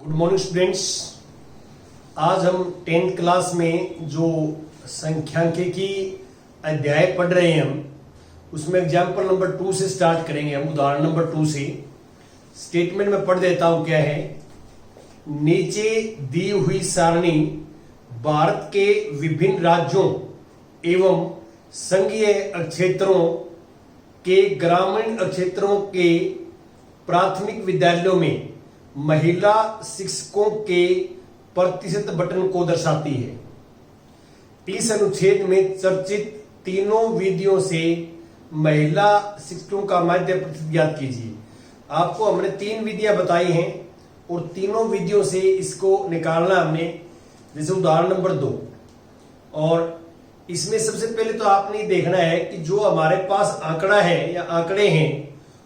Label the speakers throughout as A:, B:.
A: Good morning students. आज हम 10th class में जो संख्यांकिकी अध्याय पढ़ रहे हैं हम उसमें एग्जाम्पल नंबर 2 से स्टार्ट करेंगे। हम उदाहरण नंबर 2 से स्टेटमेंट में पढ़ देता हूं क्या है। नीचे दी हुई सारणी भारत के विभिन्न राज्यों एवं संघीय क्षेत्रों के ग्रामीण क्षेत्रों के प्राथमिक विद्यालयों में महिला शिक्षकों के प्रतिशत बटन को दर्शाती है। इस अनुच्छेद में चर्चित तीनों विधियों से महिला शिक्षकों का माध्य प्रतिशत ज्ञात कीजिए। आपको हमने 3 विधियां बताई हैं और तीनों विधियों से इसको निकालना हमने। जैसे उदाहरण नंबर 2, और इसमें सबसे पहले तो आपने देखना है कि जो हमारे पास आंकड़ा है या आंकड़े हैं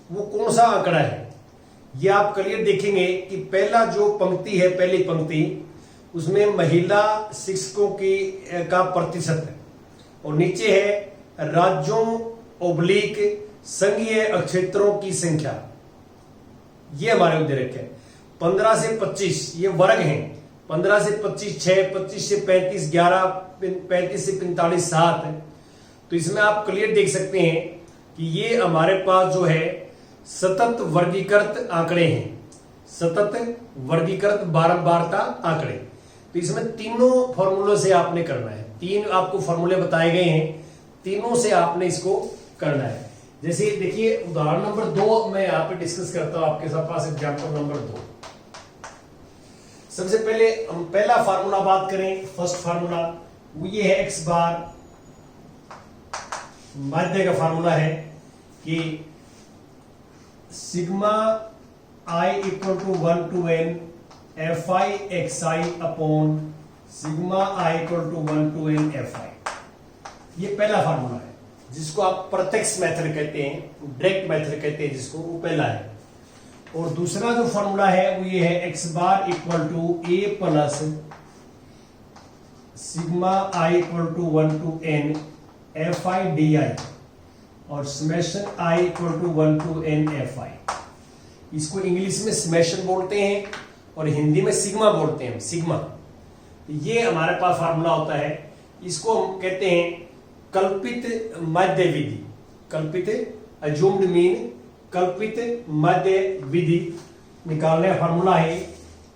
A: वो कौन सा आंकड़ा है। ये आप क्लियर देखेंगे कि पहला जो पंक्ति है, पहली पंक्ति, उसमें महिला शिक्षकों की का प्रतिशत है और नीचे है राज्यों ओब्लिक संघीय क्षेत्रों की संख्या। ये हमारे उद्देश्य है। 15 से 25 ये वर्ग हैं। 15 से 25 6, 25 से 35 11, 35 से 45 7। तो इसमें आप क्लियर देख सकते हैं कि ये हमारे पास जो है सतत वर्गीकृत आंकड़े हैं, सतत वर्गीकृत बारंबारता आंकड़े। तो इसमें तीनों फॉर्मूलों से आपने करना है। 3 आपको फॉर्मूले बताए गए हैं, तीनों से आपने इसको करना है। जैसे देखिए उदाहरण नंबर 2 मैं यहाँ पे डिस्कस करता हूं आपके साथ पास। एग्जाम्पल नंबर 2, सबसे पहले हम पहला फार्मूला बात करें। फर्स्ट फार्मूला वो ये है एक्स बार, माध्य का फार्मूला है कि sigma I equal to 1 to n F i x i upon sigma I equal to 1 to n F i. ये पहला फार्मूला है जिसको आप प्रत्यक्ष मेथड कहते हैं, डायरेक्ट मेथड कहते हैं जिसको, वो पहला है। और दूसरा जो फार्मूला है वो ये है X bar equal to A plus sigma I equal to 1 to n F I D I और summation I equal to 1 to n F I. इसको इंग्लिश में समेशन बोलते हैं और हिंदी में सिग्मा बोलते हैं, सिग्मा। ये हमारे पास फार्मूला होता है। इसको हम कहते हैं कल्पित माध्य विधि, कल्पित अज्यूम्ड मीन, कल्पित माध्य विधि निकालने का फार्मूला है।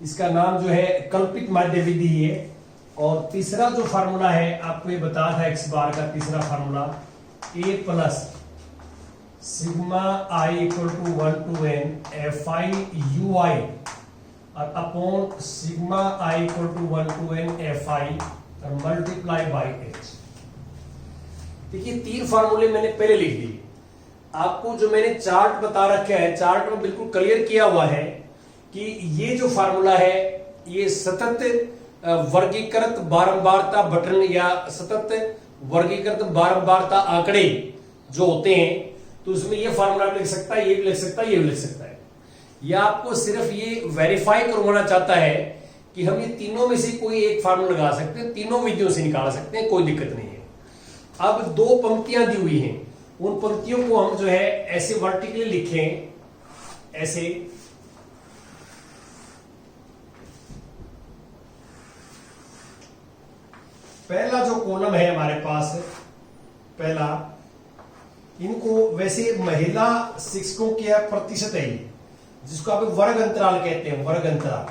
A: इसका नाम जो है कल्पित माध्य विधि है। और तीसरा जो फार्मूला है आपको ये बताया था एक्स बार का तीसरा formula A plus sigma I equal to 1 to n F I U I और upon sigma I equal to 1 to n F I और मल्टीप्लाई बाई एच। देखिए 3 फार्मूले मैंने पहले लिख दिए। आपको जो मैंने चार्ट बता रखा है, चार्ट में बिल्कुल क्लियर किया हुआ है कि ये जो फार्मूला है ये सतत वर्गीकृत बारंबारता बटन या सतत वर्गीकृत बारंबारता आंकड़े जो होते हैं, तो उसमें ये फार्मूला लिख सकता है, ये भी लिख सकता है, ये भी लिख सकता है। या आपको सिर्फ ये वेरीफाई करवाना चाहता है कि हम ये तीनों में से कोई एक फार्मूला लगा सकते हैं, तीनों विधियों से निकाल सकते हैं, कोई दिक्कत नहीं है। अब 2 पंक्तियां दी हुई हैं, उन पंक्तियों को हम जो है ऐसे वर्टिकली लिखें, ऐसे। पहला जो कॉलम है हमारे पास, पहला, इनको वैसे महिला शिक्षकों की प्रतिशत है जिसको आप वर्ग अंतराल कहते हैं, वर्ग अंतराल,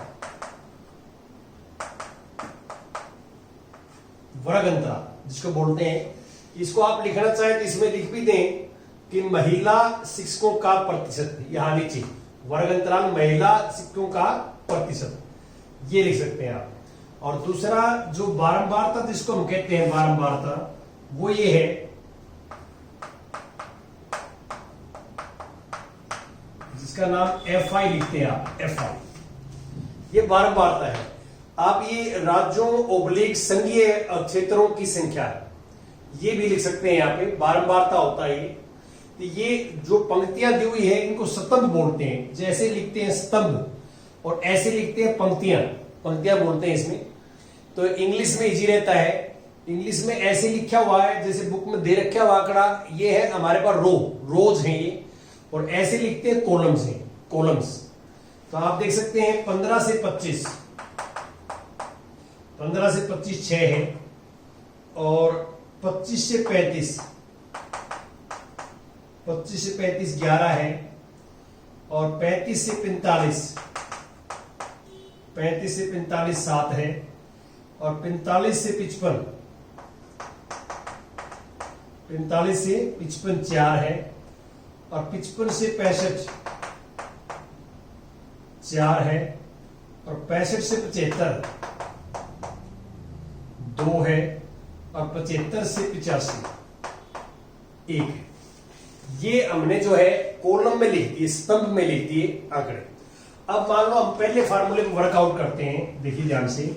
A: वर्ग अंतराल जिसको बोलते हैं। इसको आप लिखना चाहें तो इसमें लिख भी दें कि महिला शिक्षकों का प्रतिशत, यहां नीचे वर्ग अंतराल महिला शिक्षकों का प्रतिशत, ये लिख सकते हैं आप। और दूसरा जो बारंबारता जिसको हम कहते हैं बारंबारता, वो ये है जिसका नाम एफ आई लिखते हैं आप, एफ आई। ये बारंबारता है। आप ये राज्यों ओब्लिक संघीय क्षेत्रों की संख्या है, ये भी लिख सकते हैं। यहाँ पे बारंबारता होता है। तो ये जो पंक्तियां दी हुई है इनको स्तंभ बोलते हैं। जैसे लिखते हैं स्तंभ और ऐसे लिखते हैं पंक्तियां, पंक्तियां बोलते हैं इसमें। तो इंग्लिश में इजी रहता है। इंग्लिश में ऐसे लिखा हुआ है जैसे बुक में दे रखा हुआ आंकड़ा, ये है हमारे पास रो, रोज है ये, और ऐसे लिखते हैं कॉलम्स हैं, कॉलम्स। तो आप देख सकते हैं 15 से 25 6 है, और 25 से 35 11 है, और 35 से 45 7 है, और 45 से 55 4 है, और 55 से 65 4 है, और 65 से 75 2 है, और 75 से 85 1 है। ये हमने जो है कॉलम में लिख दिए, स्तंभ में लिख दिए आंकड़े। अब मान लो हम पहले फार्मूले को वर्कआउट करते हैं। देखिए ध्यान से,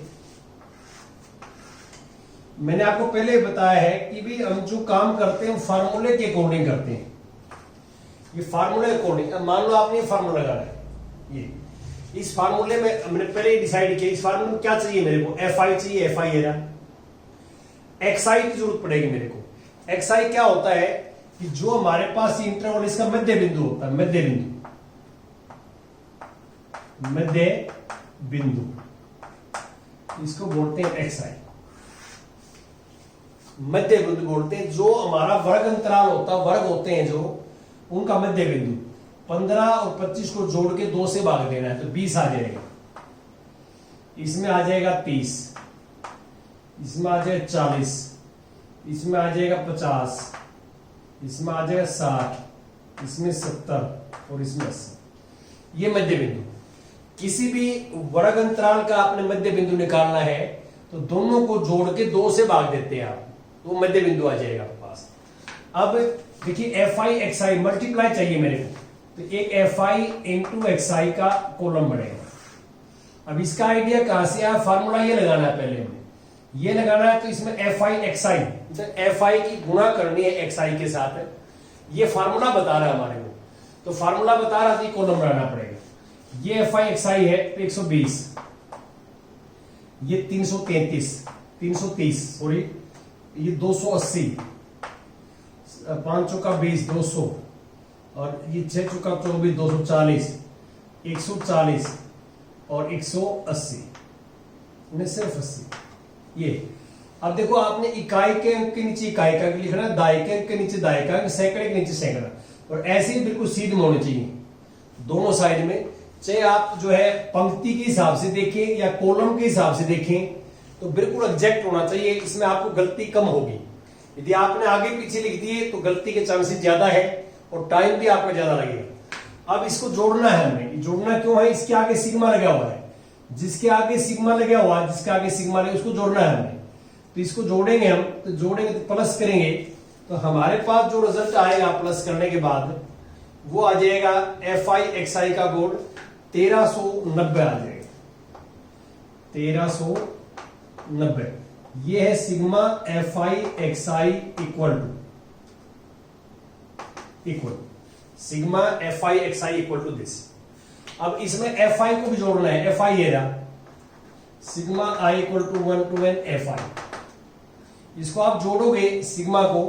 A: मैंने आपको पहले बताया है कि भी हम जो काम करते हैं फार्मूले के अकॉर्डिंग करते हैं। ये फार्मूले के अकॉर्डिंग, मान लो आपने ये फार्मूला लगाना है, ये इस फार्मूले में हमने पहले ही डिसाइड किया इस फार्मूले में क्या चाहिए मेरे को, एफ आई चाहिए, एफ आई है ना, एक्स आई की जरूरत पड़ेगी मेरे को। एक्स आई क्या होता है कि जो हमारे पास इंटरवल इसका मध्य बिंदु होता है, मध्य बिंदु इसको बोलते हैं एक्स आई, मध्य बिंदु बोलते हैं। जो हमारा वर्ग अंतराल होता है, वर्ग होते हैं जो, उनका मध्य बिंदु 15 और 25 को जोड़ के 2 से भाग देना है तो 20 आ जाएगा, इसमें आ जाएगा 30, इसमें आ जाएगा 40, इसमें आ जाएगा 50, इसमें आ जाएगा 60, इसमें 70 और इसमें 80। ये मध्य बिंदु। किसी भी वर्ग अंतराल का आपने मध्य बिंदु निकालना है तो दोनों को जोड़ के 2 से भाग देते हैं आप, तो मध्य बिंदु आ जाएगा आपके पास। अब देखिए F i x I multiply चाहिए मेरे को, तो एक एफ आई इंटू एक्स आई का कॉलम बढ़ेगा। अब इसका आइडिया कहां से आया, फार्मूला ये लगाना है, पहले हमें ये लगाना है। तो इसमें F i x I, F I की गुणा करनी है एक्स आई के साथ, ये फार्मूला बता रहा है हमारे को, तो फार्मूला बता रहा था कॉलम बढ़ाना पड़ेगा। ये एफ आई एक्स आई है 120, ये 330 सॉरी, ये 280, 5 चौका 20 200, और ये 6 चौका 24 240, 140 और 180, उन्हें सिर्फ 80। ये अब देखो आपने इकाई के अंक के नीचे इकाई का लिखना, दाई के अंक के नीचे दाई का, सैकड़े के नीचे सैकड़ा, और ऐसे ही बिल्कुल सीधे होने चाहिए दोनों साइड में। चाहे आप जो है पंक्ति के हिसाब से देखें या कॉलम के हिसाब से देखें, तो बिल्कुल एग्जैक्ट होना चाहिए, इसमें आपको गलती कम होगी। यदि आपने आगे पीछे लिख दिए तो गलती के चांसेस ज्यादा है और टाइम भी आपका ज्यादा लगेगा। अब इसको जोड़ना है हमें, जोड़ना क्यों है, इसके आगे सिग्मा लगा हुआ है, जिसके आगे सिग्मा लगा हुआ है, जिसके आगे सिग्मा लगा उसको जोड़ना है हमें। तो इसको जोड़ेंगे हम, तो जोड़ेंगे तो प्लस करेंगे, तो हमारे पास जो रिजल्ट आएगा प्लस करने के बाद वो आ जाएगा एफ आई एक्स आई का कोड 1390 आ जाएगा, 1390। ये है sigma f i x i equal sigma f i x i equal to this. अब इसमें एफ आई को भी जोड़ना है, एफ आई है sigma I equal to 1 to n F I. इसको आप जोड़ोगे सिग्मा को,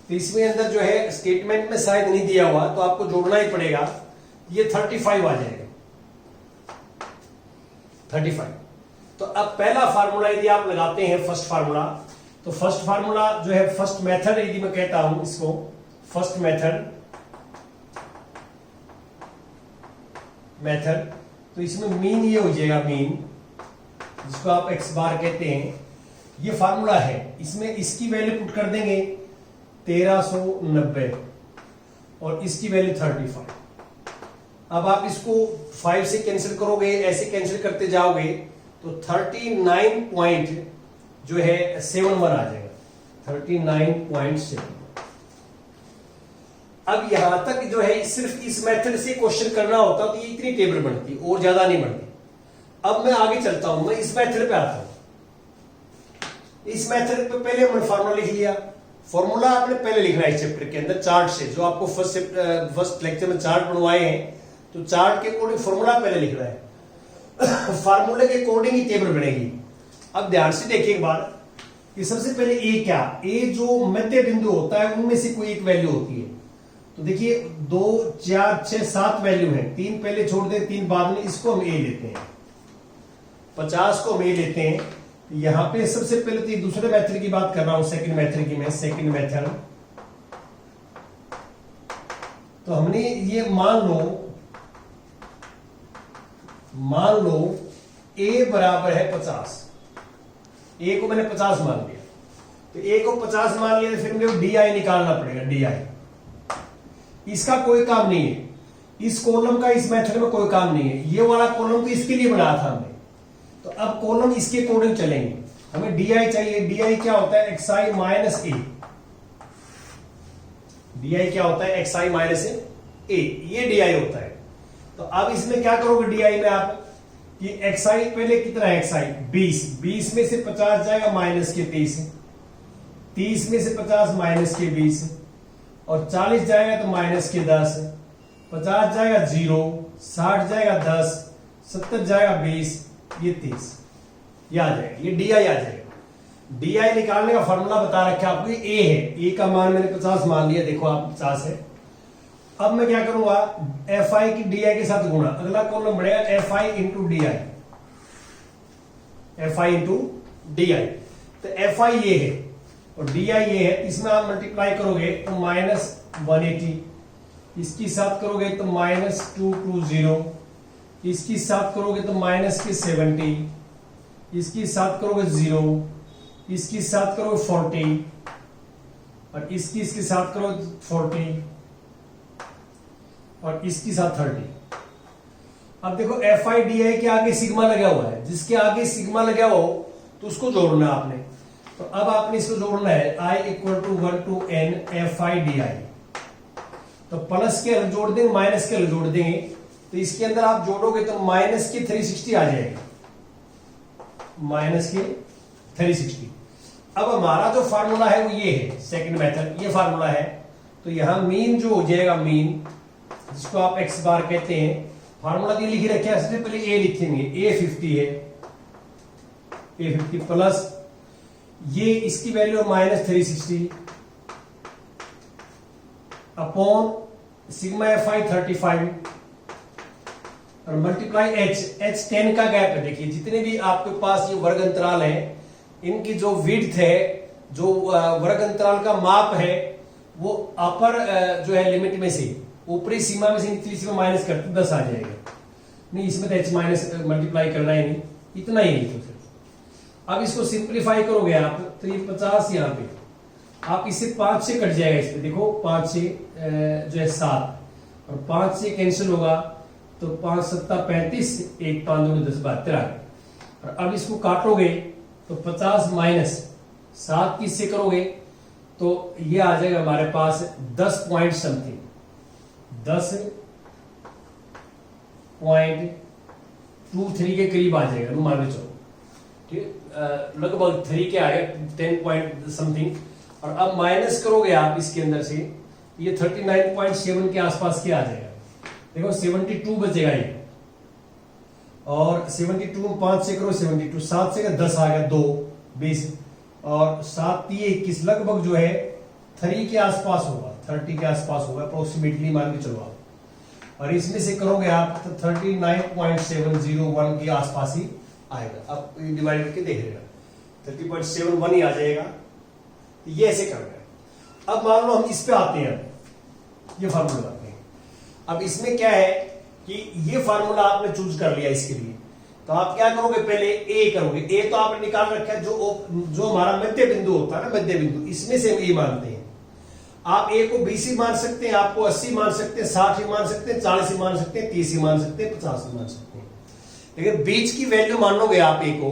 A: तो इसमें अंदर जो है स्टेटमेंट में शायद नहीं दिया हुआ, तो आपको जोड़ना ही पड़ेगा। ये 35 आ जाएगा, 35। तो अब पहला फार्मूला यदि आप लगाते हैं फर्स्ट फार्मूला, तो फर्स्ट फार्मूला जो है फर्स्ट मेथड, यदि मैं कहता हूं इसको फर्स्ट मेथड, तो इसमें मीन ये हो जाएगा, मीन जिसको आप एक्स बार कहते हैं, ये फार्मूला है। इसमें इसकी वैल्यू पुट कर देंगे 1390 और इसकी वैल्यू 35। अब आप इसको 5 से कैंसिल करोगे, ऐसे कैंसिल करते जाओगे तो 39 पॉइंट जो है 71 आ जाएगा, 39.7। अब यहां तक जो है सिर्फ इस मेथड से क्वेश्चन करना होता तो ये इतनी टेबल बनती और ज्यादा नहीं बनती। अब मैं आगे चलता हूं, मैं इस मेथड पे आता हूं। इस मेथड पे पहले हमने फार्मूला लिख लिया, फॉर्मूला आपने पहले लिखना है इस चैप्टर के अंदर चार्ट से, जो आपको फर्स्ट लेक्चर में चार्ट बनवाए हैं, तो चार्ट के अकॉर्डिंग फॉर्मूला पहले लिखना है, फार्मूले के अकॉर्डिंग ही टेबल बनेगी। अब ध्यान से देखिए एक बार कि सबसे पहले ए क्या, ए जो मध्य बिंदु होता है उनमें से कोई एक वैल्यू होती है, तो देखिए 2 4 6 7 वैल्यू है, 3 पहले छोड़ दें, 3 बाद में, इसको हम ए लेते हैं, 50 को हम ए लेते हैं। यहां पे सबसे पहले तो दूसरे मेथड की बात कर रहा हूं, सेकंड मेथड की, मैं सेकंड मेथड। तो हमने ये मान लो a बराबर है 50, a को मैंने 50 मान लिया, तो a को 50 मान लिया, तो फिर मुझे डी निकालना पड़ेगा, डी। इसका कोई काम नहीं है, इस कॉलम का इस मेथड में कोई काम नहीं है, ये वाला कॉलम तो इसके लिए बनाया था हमने, तो अब कॉलम इसके अकॉर्डिंग चलेंगे। हमें डी चाहिए, डी क्या होता है, xi माइनस ए, डी क्या होता है, xi माइनस ए, ये डी होता है। तो अब इसमें क्या करोगे डी में आप, कि xi पहले कितना है, xi 20 में से 50 जाएगा माइनस के 30 में से 50 माइनस के 20, और 40 जाएगा तो माइनस के 10, 50 जाएगा 0, 60 जाएगा 10, 70 जाएगा 20, ये 30, ये आ जाएगा, ये डी आ जाएगा। डी निकालने का फॉर्मूला बता रखा आपको, ए है, ए का मान मैंने 50 मान लिया, देखो आप 50 है। अब मैं क्या करूंगा, fi की डी के साथ गुणा, अगला कॉलम बढ़ेगा fi into D I, fi into D I, तो fi ये है और डी आई ये है, इसमें आप मल्टीप्लाई करोगे तो माइनस 180, इसकी साथ करोगे तो माइनस 220, इसकी साथ करोगे तो माइनस के 70, इसकी साथ करोगे 0, इसकी साथ करोगे 40, और इसकी साथ करोगे 40, और इसकी साथ 30। अब देखो fi di के आगे सिग्मा लगा हुआ है, जिसके आगे सिग्मा लगा हो तो उसको जोड़ना है आपने। तो अब आपने इसको जोड़ना है, i equal to 1 to n fi di, तो प्लस के अलग जोड़ देंगे, माइनस के अलग जोड़ देंगे, तो इसके अंदर आप जोड़ोगे तो माइनस के 360 आ जाएगा, माइनस के 360। अब हमारा जो फार्मूला है वो ये है, सेकंड मेथड, ये फार्मूला है। तो यहां मीन जो हो जाएगा, मीन जिसको आप x बार कहते हैं, फार्मूला दिए लिखी रखे हैं, सबसे पहले a लिखेंगे, a 50 है, a 50 प्लस ये इसकी वैल्यू है माइनस 360 अपॉन सिग्मा fi 35 और मल्टीप्लाई h 10 का गैप है। देखिए जितने भी आपके पास ये वर्ग अंतराल है, इनकी जो विड्थ है, जो वर्ग अंतराल का माप है, वो अपर जो है लिमिट में से, ऊपरी सीमा में से निचली सीमा माइनस करते 10 आ जाएगा। नहीं, इसमें तो h माइनस मल्टीप्लाई करना ही नहीं, इतना ही नहीं। तो फिर अब इसको सिंप्लीफाई करोगे आप, तो ये 50 यहाँ पे, आप इससे 5 से कट जाएगा, इस पे देखो 5 से जो है 7, और 5 से कैंसिल होगा, तो 5 7 35, 1 5 2 10 72 आ गए। और अब इसको काटोगे तो 50 माइनस 7 किससे करोगे, तो ये आ जाएगा हमारे पास 10 पॉइंट समथिंग, 10.23 के करीब आ जाएगा, मान के चलो, ठीक है, लगभग 3 के आएगा, 10 पॉइंट समथिंग। और अब माइनस करोगे आप इसके अंदर से, ये 39.7 के आसपास के आ जाएगा। देखो 72 बचेगा ये, और 72 में 5 से करो 72, 7 से 10 आ गया, 2 20, और 7 3 21, लगभग जो है 3 के आसपास होगा, 30 के आसपास होगा अप्रोक्सीमेटली, मान के चलो आप। और इसमें से करोगे आप तो 39.701 के आसपास ही आएगा। अब डिवाइड करके देख लेना, 30.71 ही आ जाएगा। ये ऐसे करना है। अब मान लो हम इस पे आते हैं, ये फार्मूला आते हैं। अब इसमें क्या है कि ये फार्मूला आपने चूज कर लिया इसके लिए, तो आप क्या करोगे, पहले ए करोगे। ए तो आपने निकाल रखा है, जो हमारा मध्य बिंदु होता है ना, मध्य बिंदु, इसमें से हम ए मानते हैं। आप ए को 20 ही मान सकते हैं, आपको 80 मान सकते हैं, 60 ही मान सकते हैं, 40 ही मान सकते हैं, 30 ही मान सकते हैं, 50 ही मान सकते हैं। लेकिन बीच की वैल्यू मान लोगे आप ए को,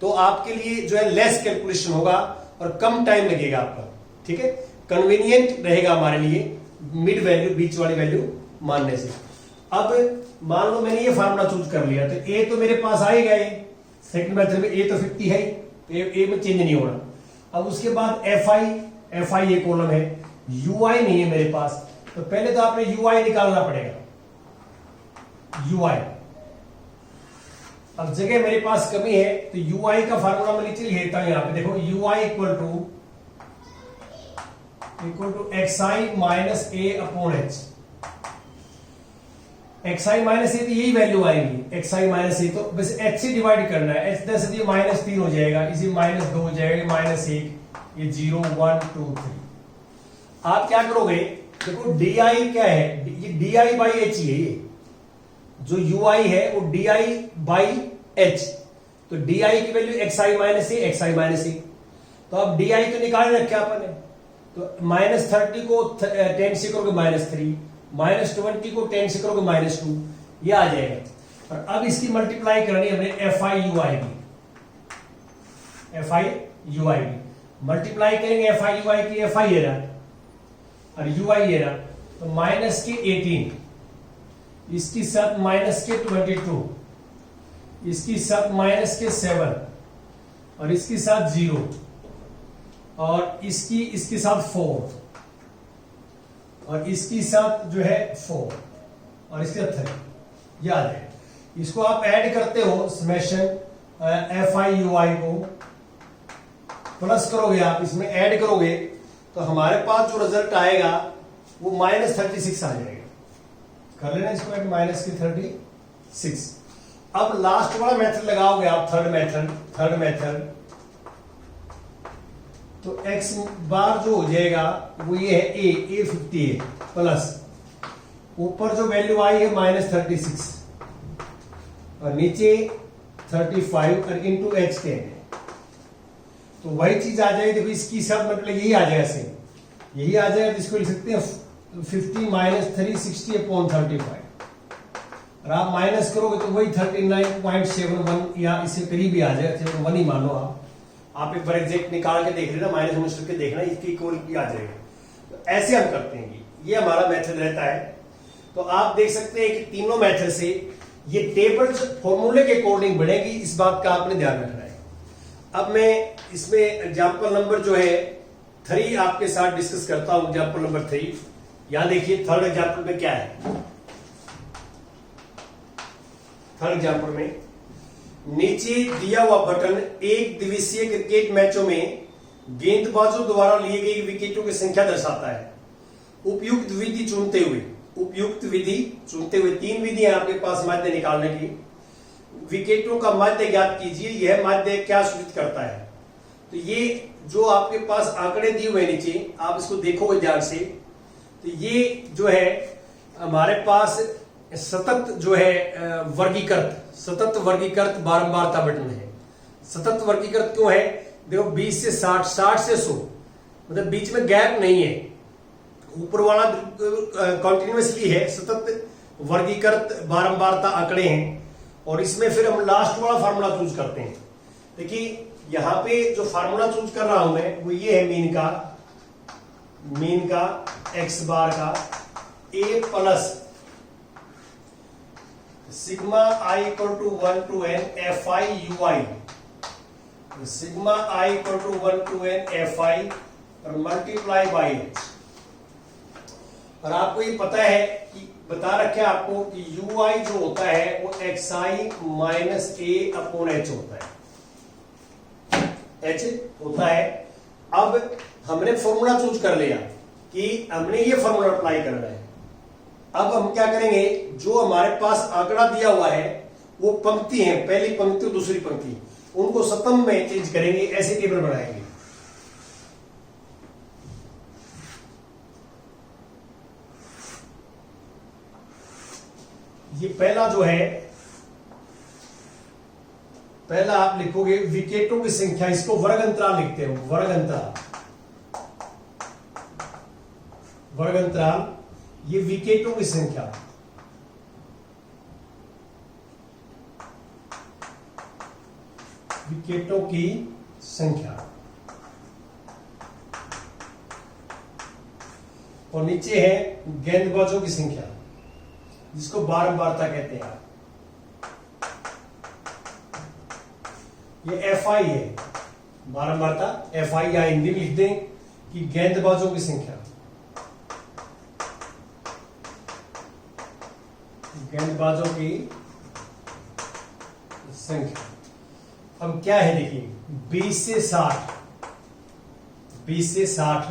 A: तो आपके लिए जो है लेस कैलकुलेशन होगा और कम टाइम लगेगा आपका, ठीक है, कन्वीनियंट रहेगा हमारे लिए मिड वैल्यू, बीच वाली वैल्यू मानने से। अब मान लो मैंने ये फार्मूला चूज कर लिया, तो ए तो मेरे पास आएगा, सेकंड मेथड में ए तो 50 है, ए में चेंज नहीं होना। अब उसके बाद fi ये कॉलम है, ui नहीं है मेरे पास, तो पहले तो आपने ui निकालना पड़ेगा, ui। अब जगह मेरे पास कमी है, तो ui का फार्मूला मैं नीचे लेता हूं, यहां पे देखो ui equal to equal to X I minus A upon H. X I minus A तो यही वैल्यू आएगी, एक्स आई माइनस ए, तो बस एच से डिवाइड करना है। एच 10 ये माइनस 3 हो जाएगा, इसी माइनस 2 हो जाएगा, माइनस 1, ये 0 1 2 3। आप क्या करोगे, देखो डी आई क्या है, ये डी आई बाई एच ही है, ये जो यू आई है वो डी आई बाई एच। तो डी आई की value x I minus A, x I minus A. तो अब डी आई तो निकाल रखे आपने, तो माइनस 30 को 10 से करोगे -3, माइनस 20 को 10 से करोगे -2, ये आ जाएगा। और अब इसकी मल्टीप्लाई करनी है हमें एफ आई यू आई की, एफ आई यू आई की मल्टीप्लाई करेंगे। एफ आई यू आई की एफ आई है ना और यू आई है ना, तो माइनस के 18, इसकी साथ माइनस के 22, इसकी साथ माइनस के 7 और इसकी साथ 0 और इसकी साथ 4 और इसकी साथ जो है 4 और इसके साथ 3, याद है। इसको आप ऐड करते हो, समेशन एफ आई यू आई को प्लस करोगे, आप इसमें ऐड करोगे तो हमारे पास जो रिजल्ट आएगा वो -36 आ जाएगा। कर लेना इसको ऐड, माइनस की 36। अब लास्ट वाला मेथड लगाओगे आप, थर्ड मेथड, तो x बार जो हो जाएगा वो ये है a 50 है, प्लस ऊपर जो वैल्यू आई है -36 और नीचे 35 और इंटू एच के है, तो वही चीज आ जाएगी। देखो इसकी सब मतलब यही आ जाएगा, सेम यही आ जाएगा। इसको लिख सकते हैं 50 - 3 60 अपॉन 35 और आप माइनस करोगे तो वही 39.71 या इससे करीब ही आ जाएगा, 71 ही मानो आप एक बार एग्जैक्ट निकाल के देख लेना, माइनस माइनस करके देखना, इसकी इक्वल आ जाएगा। तो ऐसे हम करते हैं, ये हमारा मेथड रहता है। तो आप देख सकते हैं कि तीनों मेथड से ये टेबल फॉर्मूले के अकॉर्डिंग बढ़ेगी, इस बात का आपने ध्यान रखना है। अब मैं इसमें एग्जाम्पल नंबर जो है 3 आपके साथ डिस्कस करता हूं। एग्जाम्पल नंबर 3, यहां देखिए थर्ड एग्जाम्पल में क्या है। थर्ड एग्जाम्पल में नीचे दिया हुआ बटन एक दिवसीय क्रिकेट मैचों में गेंदबाजों द्वारा लिए गए विकेटों की संख्या दर्शाता है। उपयुक्त विधि चुनते हुए 3 विधि है आपके पास माध्य निकालने की। विकेटों का माध्य ज्ञात कीजिए, यह माध्य क्या सूचित करता है। तो ये जो आपके पास आंकड़े दिए हुए नीचे, आप इसको देखोगे ध्यान से, तो ये जो है हमारे पास सतत जो है सतत वर्गीकृत बारंबारता बटन है। सतत वर्गीकृत क्यों है, देखो 20 से 60, 60 से 100, मतलब बीच में गैप नहीं है, ऊपर वाला कॉन्टिन्यूसली है। सतत वर्गीकृत बारंबारता आंकड़े हैं और इसमें फिर हम लास्ट वाला फार्मूला चूज करते हैं। देखिए यहां पे जो फार्मूला चूज कर रहा हूं मैं वो ये है, मीन का एक्स बार का A plus sigma I equal to 1 to n F I U I, sigma I equal to 1 to n F I और मल्टीप्लाई बाई एच। और आपको ये पता है कि बता रखे आपको कि यू आई जो होता है वो x I minus A upon H होता है, एच होता है। अब हमने फॉर्मूला चूज कर लिया कि हमने ये फॉर्मूला अप्लाई करना है। अब हम क्या करेंगे, जो हमारे पास आंकड़ा दिया हुआ है वो पंक्ति है, पहली पंक्ति और दूसरी पंक्ति, उनको सतम में चेंज करेंगे, ऐसे टेबल बनाएंगे। ये पहला जो है, पहला आप लिखोगे विकेटों की संख्या, इसको वर्ग अंतराल लिखते हैं, वर्ग अंतराल, ये विकेटों की संख्या, विकेटों की संख्या, और नीचे है गेंदबाजों की संख्या, जिसको बारंबारता कहते हैं। ये एफ आई है, बारंबारता एफ आई, या हिंदी में लिख दें कि गेंदबाजों की संख्या, गेंदबाजों की संख्या। अब क्या है देखिए, 20 से 60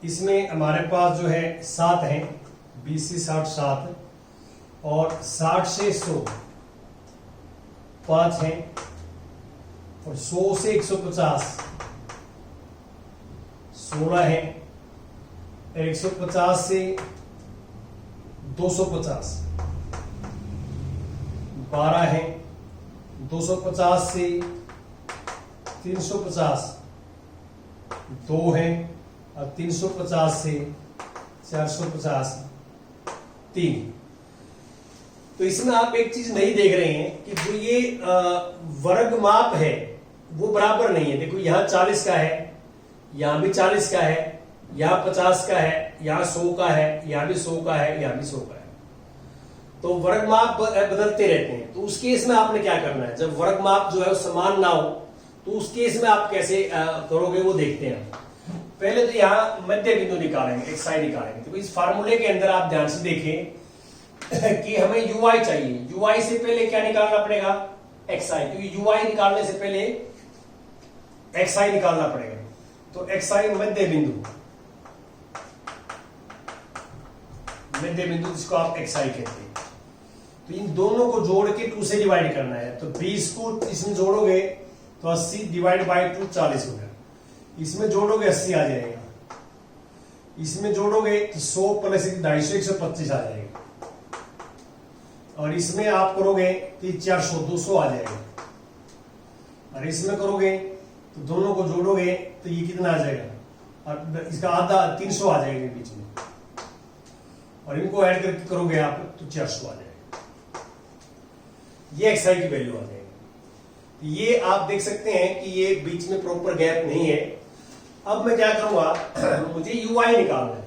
A: इसमें हमारे पास जो है 7 है, 20 से 60 7, और 60 से 100 5 है, और 100 से 150 16 है, 150 से 250 12 है, 250 से 350 2 है, और 350 से 450 3। तो इसमें आप एक चीज नहीं देख रहे हैं कि जो ये वर्ग माप है वो बराबर नहीं है। देखो यहां 40 का है, यहां भी 40 का है, यहां 50 का है, यहां 100 का है, यहां भी 100 का है, यहां भी 100 का है। तो वर्ग माप बदलते रहते हैं। तो उस केस में आपने क्या करना है, जब वर्ग माप जो है वो समान ना हो तो उस केस में आप कैसे करोगे वो देखते हैं। पहले तो यहाँ मध्य बिंदु निकालेंगे, xi निकालेंगे। तो इस फार्मूले के अंदर आप ध्यान से देखें कि हमें ui चाहिए। ui से पहले क्या निकालना पड़ेगा, xi, क्योंकि ui निकालने से पहले xi निकालना पड़ेगा। तो xi मध्य बिंदु जिसको आप xi कहते हैं। तो इन दोनों को जोड़ के 2 से डिवाइड करना है। तो 20 को इसमें जोड़ोगे तो 80 डिवाइड बाई 2 40 हो गया। इसमें जोड़ोगे 80 आ जाएगा, इसमें जोड़ोगे तो 100 प्लस 250 125 आ जाएगा, और इसमें आप करोगे तो 400 200 आ जाएगा, और इसमें करोगे तो दोनों को जोड़ोगे तो ये कितना आ जाएगा, और इसका आधा 300 आ जाएगा बीच में, और इनको ऐड करके करोगे आप तो 400 आ जाएगा। ये xi की वैल्यू आ जाएगी। ये आप देख सकते हैं कि ये बीच में प्रॉपर गैप नहीं है। अब मैं क्या करूंगा मुझे ui निकालना है।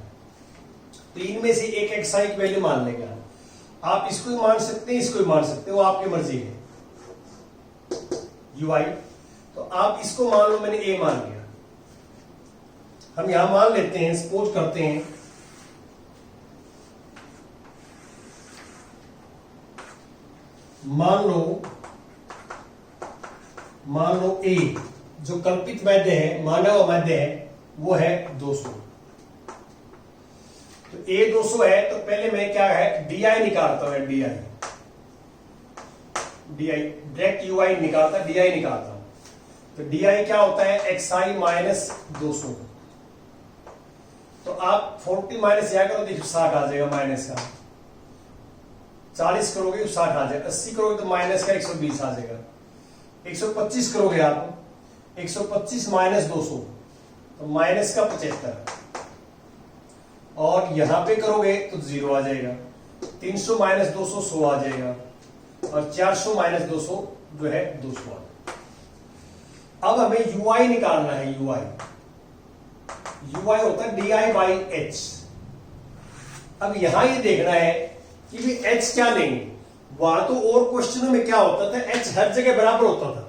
A: तो इनमें से एक xi की वैल्यू मान लेंगे आप इसको ही मान सकते हैं, इसको ही मान सकते हैं, वो आपकी मर्जी है। ui तो आप इसको मान लो, मैंने a मान लिया। हम यहां मान लेते हैं, सपोज करते हैं मान लो a जो कल्पित माध्य है, माना हुआ माध्य है, वो है 200। तो a 200 है तो पहले मैं क्या है di निकालता हूं, di डायरेक्ट ui निकालता, di निकालता हूं। तो di क्या होता है, xi माइनस 200। तो आप 40 माइनस क्या करो तो 60 आ जाएगा, माइनस का 40 करोगे तो 60 आ जाएगा, 80 करोगे तो माइनस का 120 आ जाएगा, 125 करोगे आप 125 माइनस 200 तो माइनस का 75, और यहां पे करोगे तो 0 आ जाएगा, 300 माइनस 200 100 आ जाएगा, और 400 माइनस 200 जो है 200 आ जाएगा। अब हमें ui निकालना है। ui होता है di बाई h। अब यहां ये देखना है कि भी h क्या लेंगे। वहां तो और क्वेश्चनों में क्या होता था, h हर जगह बराबर होता था,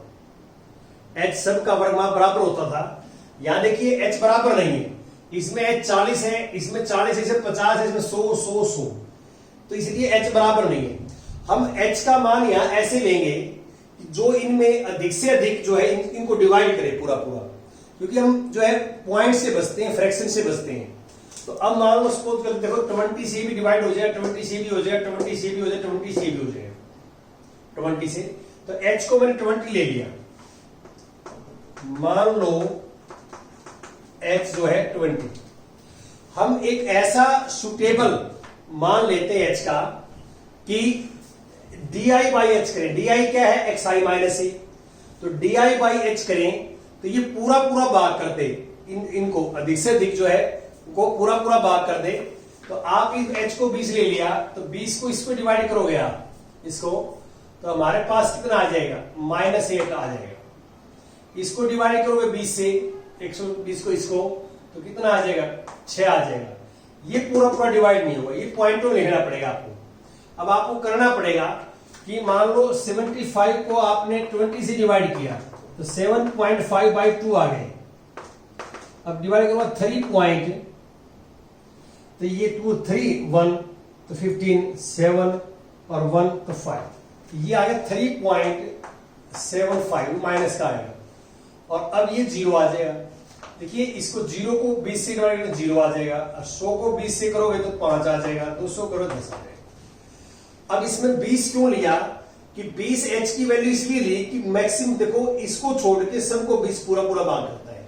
A: h सब का वर्गमाप बराबर होता था। यहां देखिए h बराबर नहीं है, इसमें h 40 है, इसमें 40 है, इसमें 50 है, इसमें 100 100 100, तो इसलिए h बराबर नहीं है। हम h का मान यहां ऐसे लेंगे जो इनमें अधिक से अधिक जो है इनको डिवाइड करे पूरा पूरा, क्योंकि हम जो है पॉइंट से बचते हैं, फ्रैक्शन से बचते हैं। तो अब मान लो सपोज कर देखो 20 से भी डिवाइड हो जाएगा, 20 से भी हो जाएगा, 20 से भी हो जाएगा, 20 से भी हो जाएगा, 20 से। तो h को मैंने 20 ले लिया। मान लो h जो है 20। हम एक ऐसा सुटेबल मान लेते हैं h का कि di बाई h करें। di क्या है, xi माइनस ए। तो di बाई h करें तो ये पूरा पूरा भाग कर दे, इनको अधिक से अधिक जो है को पूरा पूरा भाग कर दे। तो आप इस h को 20 ले लिया, तो 20 को इसको डिवाइड करोगे आप इसको, तो हमारे पास कितना आ जाएगा, -8 आ जाएगा। इसको डिवाइड करोगे 20 से 120 को इसको, तो कितना आ जाएगा, 6 आ जाएगा। ये पूरा पूरा डिवाइड नहीं होगा, ये पॉइंटों लिखना पड़ेगा आपको। अब आपको करना पड़ेगा कि मान लो 75 को आपने 20 से डिवाइड किया तो 7.5 बाई 2 आ गए। अब डिवाइड करो 3 पॉइंट, तो ये 2 3 1 तो 15 7 और 1 तो 5, ये आ गया 3.75 माइनस का आएगा, और अब ये 0 आ जाएगा। देखिए इसको 0 को 20 से डिवाइड करें 0 आ जाएगा, और 100 को 20 से करोगे तो 5 आ जाएगा, 200 करो 10 आ जाएगा। अब इसमें 20 क्यों लिया कि 20 h की वैल्यू इसलिए ली कि मैक्सिमम देखो इसको छोड़ के सबको 20 पूरा पूरा भाग करता है,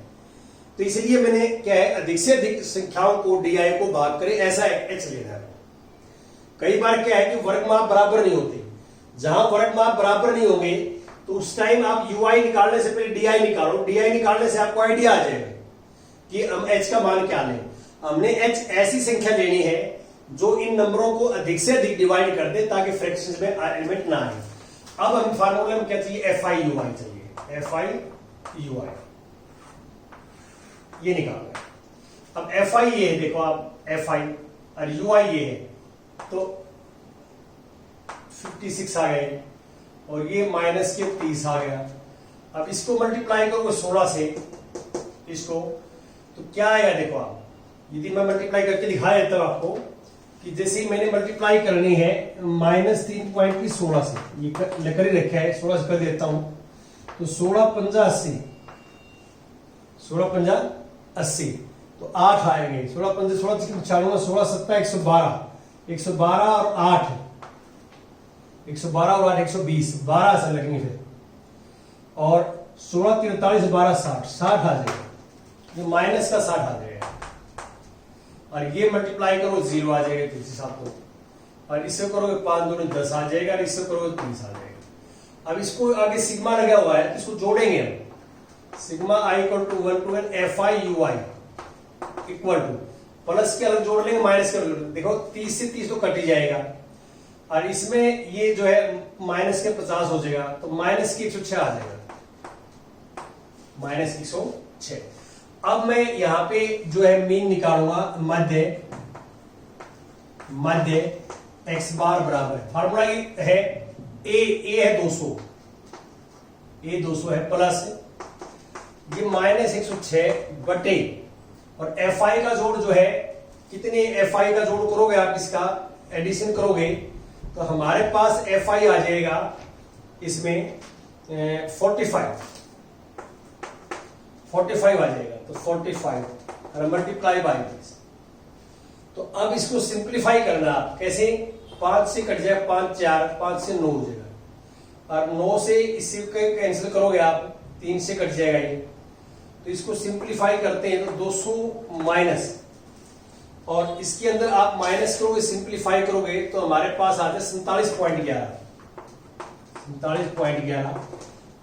A: तो इसलिए मैंने क्या है अधिक से अधिक संख्याओं को DI को भाग करे ऐसा h लेना है। कई बार क्या है कि वर्गमाप बराबर नहीं होते, जहां वर्गमाप बराबर नहीं होंगे तो उस टाइम आप UI निकालने से पहले DI निकालो, DI निकालने से आपको आइडिया आ जाएगा कि हम h का मान क्या लें। हमने h ऐसी संख्या लेनी है जो इन नंबरों को अधिक से अधिक डिवाइड कर दे ताकि फ्रैक्शंस में एलिमेंट ना आए। अब हम फार्मूला में क्या चाहिए, FI/UI चाहिए, FI/UI ये निकालना है। अब FI ये है, देखो आप FI और UI ये है, तो 56 आ गए और ये माइनस के 30 आ गया। अब इसको मल्टीप्लाई करो 16 से इसको, तो क्या आएगा देखो आप, यदि मैं मल्टीप्लाई करके दिखा देता हूं आपको कि जैसे ही मैंने मल्टीप्लाई करनी है -3 पॉइंट की 16 से, ये लेकर ही रखा है, 16 से कर देता हूं, तो 16 पंजा 80, 16 पंजा 80, तो 8 आएंगे, 16 पंजा 16 95, 16 7 112, 112 और 8, 112 और 8 120, 12 से लगेंगे फिर, और 16 43 12 60 आ जाएगा, ये माइनस का 60 आ जाएगा, और ये मल्टीप्लाई करो 0 आ जाएगा 30 को, और इससे करोगे 5 दूनी 10 आ जाएगा, और इससे करोगे 30 आ जाएगा। अब इसको आगे सिग्मा लगा हुआ है तो इसको जोड़ेंगे हम, sigma I = 1 to n FI/UI equal to, plus के अलग जोड़ लेंगे माइनस के अलग, देखो 30 से 30 तो कट ही जाएगा, और इसमें ये जो है माइनस के 50 हो जाएगा, तो माइनस की 106 आ जाएगा, माइनस 106। अब मैं यहां पे जो है मीन निकालूंगा, मध्य x बार बराबर है, फार्मूला है a है 200, a 200 है, प्लस ये माइनस 106 बटे, और FI का जोड़ जो है, कितने FI का जोड़ करोगे आप, इसका एडिशन करोगे तो हमारे पास FI आ जाएगा इसमें 45 आ जाएगा, तो 45 और मल्टीप्लाई बाय दिस। तो अब इसको सिंप्लीफाई करना आप कैसे, 5 से कट जाए 5 4, 5 से 9 हो जाएगा, और 9 से इसी को कैंसिल करोगे आप, 3 से कट जाएगा ये, तो इसको सिंप्लीफाई करते हैं तो 200 माइनस, और इसके अंदर आप माइनस करोगे सिंप्लीफाई करोगे तो हमारे पास आ जाए 47.11,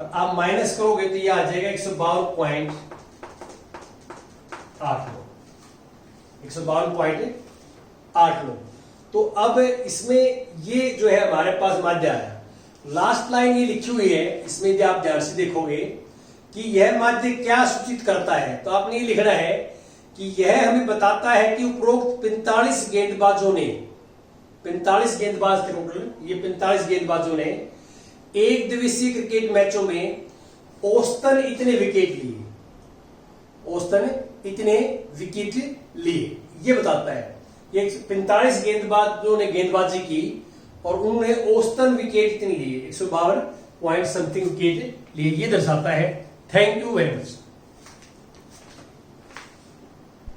A: और आप माइनस करोगे तो ये आ जाएगा 152.8। तो अब इसमें ये जो है हमारे पास माध्य आया, लास्ट लाइन ये लिखी हुई है, इसमें यदि आप ध्यान से देखोगे कि यह माध्य क्या सूचित करता है, तो आपने ये लिखना है कि यह हमें बताता है कि उपरोक्त 45 गेंदबाजों ने, 45 गेंदबाज थे टोटल, ये 45 गेंदबाजों ने एक दिवसीय क्रिकेट मैचों में औसतन इतने विकेट लिए, ये बताता है। ये 45 गेंदबाजों ने गेंदबाजी की और उन्होंने औसतन विकेट इतनी लिए, 152 पॉइंट समथिंग विकेट लिए, ये दर्शाता है। Thank you very much.